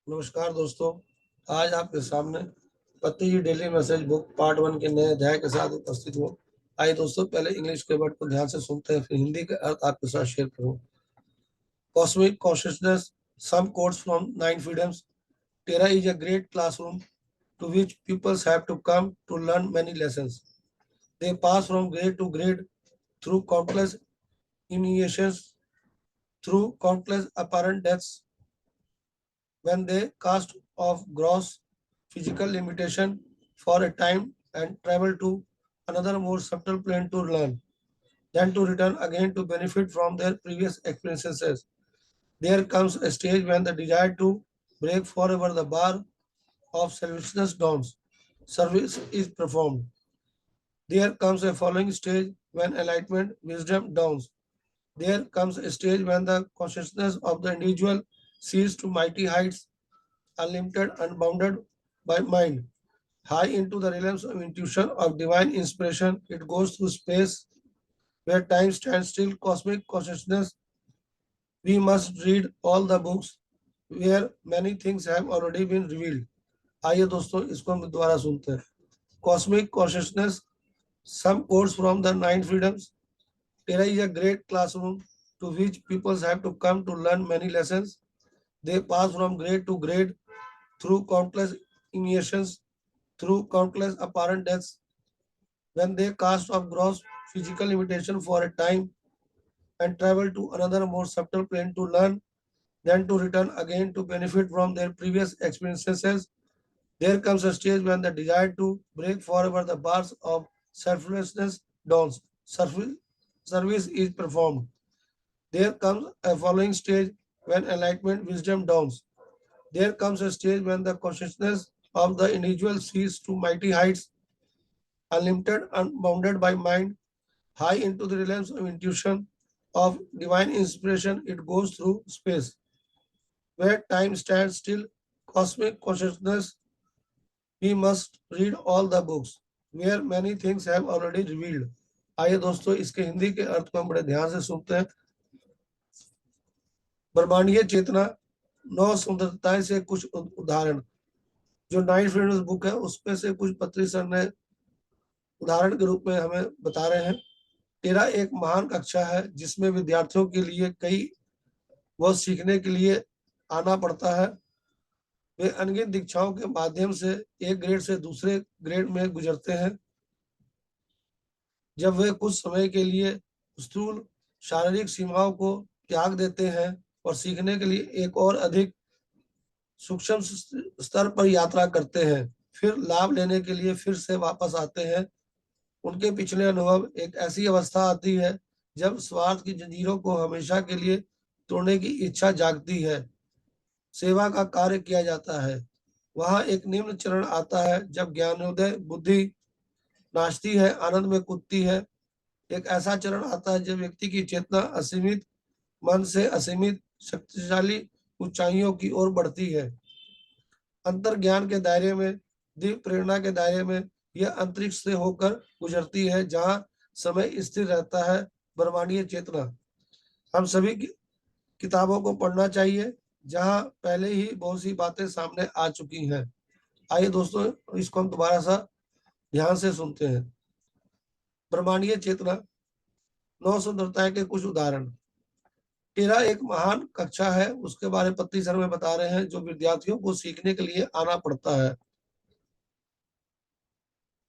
नमस्कार दोस्तों। आज आपके सामने Patanjali daily message book part 1 के नए अध्याय के साथ उपस्थित हूँ। आइए दोस्तों, पहले इंग्लिश के वर्ड को ध्यान से सुनते हैं, फिर हिंदी के अर्थ आपके साथ शेयर करूँ। Cosmic consciousness, some quotes from nine freedoms. Terra is a great classroom to which pupils have to come to learn many lessons. They pass from grade to grade through countless initiations, through countless apparent deaths. When they cast off gross physical limitation for a time and travel to another more subtle plane to learn, then to return again to benefit from their previous experiences. There comes a stage when the desire to break forever the bar of selfishness dawns. Service is performed. There comes a following stage when enlightenment, wisdom dawns. There comes a stage when the consciousness of the individual sees to mighty heights, unlimited, unbounded by mind. High into the realms of intuition, of divine inspiration, it goes through space where time stands still, cosmic consciousness. We must read all the books where many things have already been revealed. आइए दोस्तों, इसको हम दोबारा सुनते हैं। Cosmic consciousness, some quotes from the nine freedoms. Terra is a great classroom to which people have to come to learn many lessons. They pass from grade to grade through countless initiations, through countless apparent deaths. When they cast off gross physical limitation for a time and travel to another more subtle plane to learn, then to return again to benefit from their previous experiences, there comes a stage when the desire to break forever the bars of selflessness dawns. Service is performed. There comes a following stage when enlightenment wisdom dawns. There comes a stage when the consciousness of the individual sees to mighty heights, unlimited, unbounded by mind, high into the realms of intuition, of divine inspiration. It goes through space, where time stands still, cosmic consciousness. We must read all the books, where many things have already revealed. आइए दोस्तों, इसके हिंदी के अर्थ को हम बड़े ध्यान से सुनते हैं। ब्रह्मांडीय चेतना, नौ सुंदरताएं से कुछ उदाहरण। जो नाइन फ्रीडम्स बुक है उसमें से कुछ पत्री सर ने उदाहरण के रूप में हमें बता रहे हैं। तेरा एक महान कक्षा है जिसमें विद्यार्थियों के लिए कई वो सीखने के लिए आना पड़ता है। वे अनगिनत दीक्षाओं के माध्यम से एक ग्रेड से दूसरे ग्रेड में गुजरते हैं। जब वे कुछ समय के लिए स्थूल शारीरिक सीमाओं को त्याग देते हैं और सीखने के लिए एक और अधिक सूक्ष्म स्तर पर यात्रा करते हैं, फिर लाभ लेने के लिए फिर से वापस आते हैं। उनके पिछले अनुभव एक ऐसी अवस्था आती है जब स्वार्थ की जंजीरों को हमेशा के लिए तोड़ने की इच्छा जागती है, सेवा का कार्य किया जाता है। वहां एक निम्न चरण आता है जब ज्ञानोदय बुद्धि नाचती है, आनंद में कूदती है। एक ऐसा चरण आता है जब व्यक्ति की चेतना असीमित मन से असीमित शक्तिशाली ऊंचाइयों की ओर बढ़ती है। अंतर ज्ञान के दायरे में, दिव्य प्रेरणा के दायरे में यह अंतरिक्ष से होकर गुजरती है जहां समय स्थिर रहता है। ब्रह्मांडीय चेतना, हम सभी की किताबों को पढ़ना चाहिए जहां पहले ही बहुत सी बातें सामने आ चुकी हैं। आइए दोस्तों, इसको हम दोबारा सा ध्यान से सुनते हैं। ब्रह्मांडीय चेतना, नौ सुंदरताएं के कुछ उदाहरण। तेरा एक महान कक्षा है, उसके बारे में पत्री सर में बता रहे हैं, जो विद्यार्थियों को सीखने के लिए आना पड़ता है।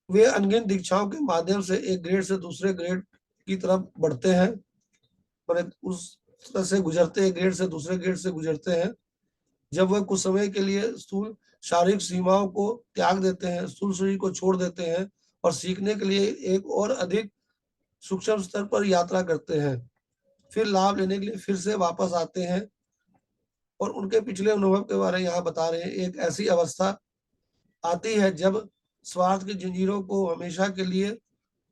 वे अनगिनत दीक्षाओं के माध्यम से एक ग्रेड से दूसरे ग्रेड की तरफ बढ़ते हैं, पर उस तरह से गुजरते हैं, ग्रेड से दूसरे ग्रेड से गुजरते हैं। जब वह कुछ समय के लिए स्थूल शारीरिक सीमाओं को त्याग देते हैं, स्थूल शरीर को छोड़ देते हैं और सीखने के लिए एक और अधिक सूक्ष्म स्तर पर यात्रा करते हैं, फिर लाभ लेने के लिए फिर से वापस आते हैं। और उनके पिछले अनुभव के बारे में यहाँ बता रहे हैं। एक ऐसी अवस्था आती है जब स्वार्थ की जंजीरों को हमेशा के लिए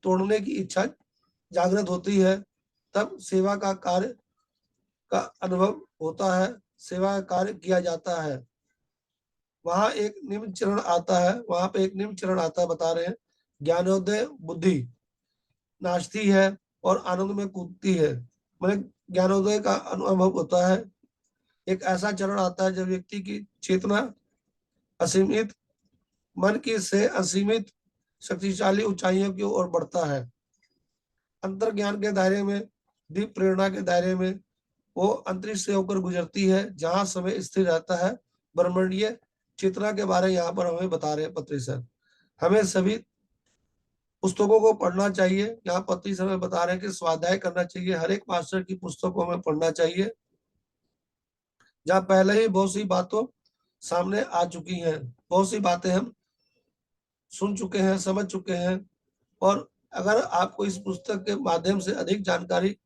तोड़ने की इच्छा जागृत होती है, तब सेवा का कार्य का अनुभव होता है, सेवा का कार्य किया जाता है। वहां एक निम्न चरण आता है, वहां पे एक निम्न चरण आता है, बता रहे हैं। ज्ञानोदय बुद्धि नाचती है और आनंद में कूदती है, मतलब ज्ञानोदय का अनुभव होता है। एक ऐसा चरण आता है जब व्यक्ति की चेतना असीमित मन की से असीमित शक्तिशाली ऊंचाइयों की ओर बढ़ता है। अंतर ज्ञान के दायरे में, दीप प्रेरणा के दायरे में वो अंतरिक्ष से होकर गुजरती है, जहां समय स्थिर रहता है। ब्रह्मांडीय चेतना के बारे में यहाँ पर हमें बता रहे हैं पत्री सर। हमें सभी पुस्तकों को पढ़ना चाहिए। यहाँ पत्री सर हमें बता रहे हैं कि स्वाध्याय करना चाहिए, हर एक मास्टर की पुस्तकों में पढ़ना चाहिए, जहाँ पहले ही बहुत सी बातों सामने आ चुकी हैं, बहुत सी बातें हम सुन चुके हैं, समझ चुके हैं। और अगर आपको इस पुस्तक के माध्यम से अधिक जानकारी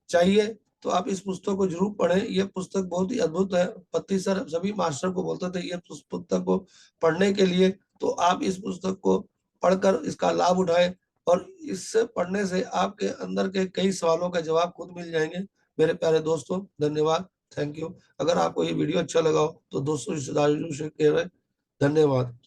चाहिए तो आप इस पुस्तक को जरूर पढ़ें। यह पुस्तक बहुत ही अद्भुत है। पत्ती सर सभी मास्टर को बोलते थे ये पुस्तक को पढ़ने के लिए, तो आप इस पुस्तक को पढ़कर इसका लाभ उठाएं और इससे पढ़ने से आपके अंदर के कई सवालों का जवाब खुद मिल जाएंगे। मेरे प्यारे दोस्तों, धन्यवाद, थैंक यू। अगर आपको ये वीडियो अच्छा लगा हो तो दोस्तों रिश्तेदारों से शेयर करें। धन्यवाद।